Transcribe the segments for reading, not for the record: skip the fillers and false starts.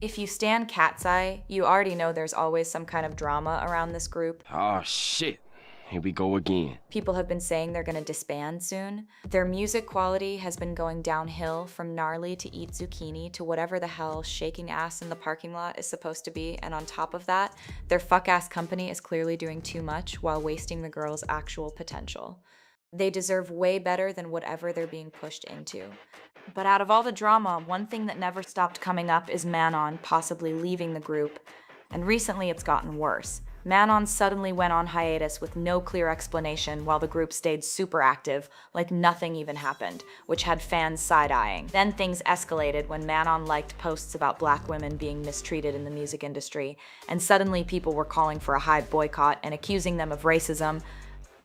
If you stan KATSEYE, you already know there's always some kind of drama around this group. Oh shit, here we go again. People have been saying they're gonna disband soon. Their music quality has been going downhill from gnarly to eat zucchini to whatever the hell shaking ass in the parking lot is supposed to be, and on top of that, their fuck-ass company is clearly doing too much while wasting the girls' actual potential. They deserve way better than whatever they're being pushed into. But out of all the drama, one thing that never stopped coming up is Manon possibly leaving the group, and recently it's gotten worse. Manon suddenly went on hiatus with no clear explanation while the group stayed super active, like nothing even happened, which had fans side-eyeing. Then things escalated when Manon liked posts about black women being mistreated in the music industry, and suddenly people were calling for a Hive boycott and accusing them of racism.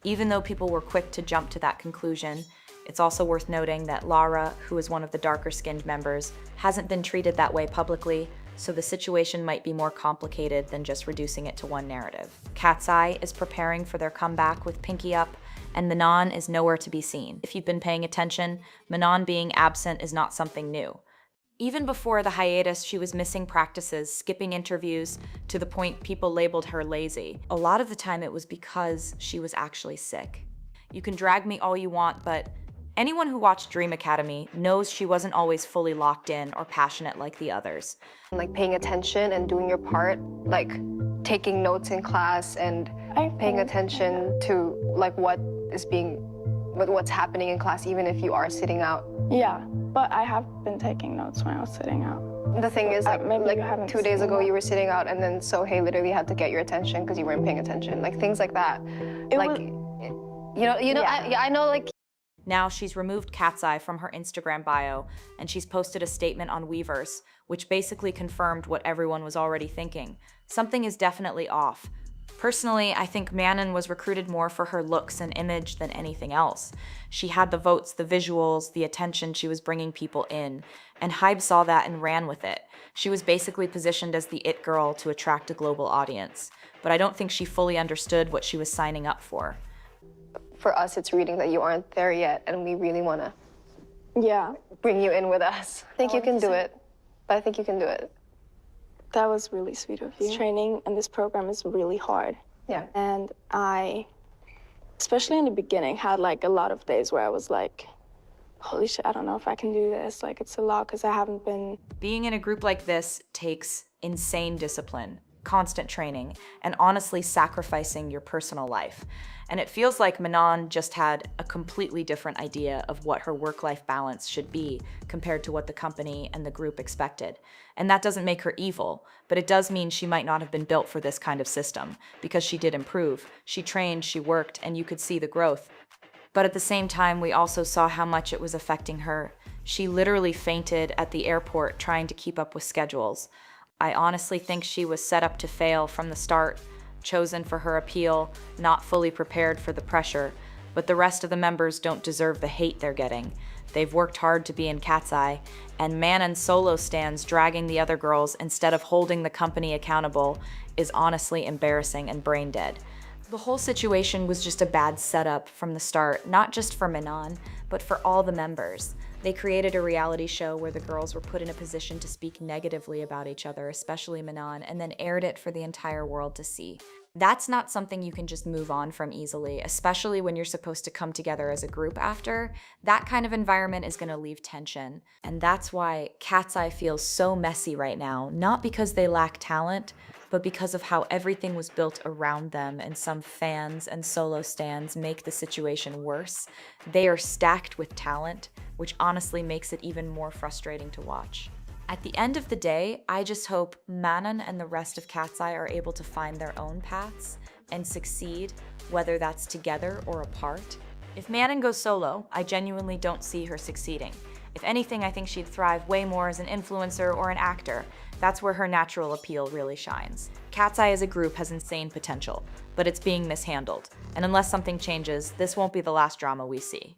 Even though people were quick to jump to that conclusion, it's also worth noting that Lara, who is one of the darker-skinned members, hasn't been treated that way publicly, so the situation might be more complicated than just reducing it to one narrative. KATSEYE is preparing for their comeback with Pinky Up, and Manon is nowhere to be seen. If you've been paying attention, Manon being absent is not something new. Even before the hiatus, she was missing practices, skipping interviews, to the point people labeled her lazy. A lot of the time it was because she was actually sick. You can drag me all you want, but anyone who watched Dream Academy knows she wasn't always fully locked in or passionate like the others. Like paying attention and doing your part, like taking notes in class and paying attention to like what's happening in class, even if you are sitting out. Yeah, but I have been taking notes when I was sitting out. The thing is, like 2 days ago you were sitting out, and then Sohei literally had to get your attention because you weren't paying attention, like things like that. I know, like. Now she's removed KATSEYE from her Instagram bio, and she's posted a statement on Weverse, which basically confirmed what everyone was already thinking. Something is definitely off. Personally, I think Manon was recruited more for her looks and image than anything else. She had the votes, the visuals, the attention she was bringing people in, and Hybe saw that and ran with it. She was basically positioned as the it girl to attract a global audience, but I don't think she fully understood what she was signing up for. For us, it's reading that you aren't there yet, and we really want to bring you in with us. I think you can do it, but I think you can do it. That was really sweet of you. This training and this program is really hard. Yeah. And I, especially in the beginning, had like a lot of days where I was like, holy shit, I don't know if I can do this. Like, it's a lot because I haven't been. Being in a group like this takes insane discipline, constant training, and honestly sacrificing your personal life. And it feels like Manon just had a completely different idea of what her work-life balance should be compared to what the company and the group expected. And that doesn't make her evil, but it does mean she might not have been built for this kind of system, because she did improve. She trained, she worked, and you could see the growth. But at the same time, we also saw how much it was affecting her. She literally fainted at the airport trying to keep up with schedules. I honestly think she was set up to fail from the start, chosen for her appeal, not fully prepared for the pressure, but the rest of the members don't deserve the hate they're getting. They've worked hard to be in KATSEYE, and Manon's solo stands dragging the other girls instead of holding the company accountable is honestly embarrassing and brain dead. The whole situation was just a bad setup from the start, not just for Manon, but for all the members. They created a reality show where the girls were put in a position to speak negatively about each other, especially Manon, and then aired it for the entire world to see. That's not something you can just move on from easily, especially when you're supposed to come together as a group after. That kind of environment is going to leave tension. And that's why KATSEYE feels so messy right now, not because they lack talent, but because of how everything was built around them, and some fans and solo stans make the situation worse. They are stacked with talent, which honestly makes it even more frustrating to watch. At the end of the day, I just hope Manon and the rest of KATSEYE are able to find their own paths and succeed, whether that's together or apart. If Manon goes solo, I genuinely don't see her succeeding. If anything, I think she'd thrive way more as an influencer or an actor. That's where her natural appeal really shines. KATSEYE as a group has insane potential, but it's being mishandled. And unless something changes, this won't be the last drama we see.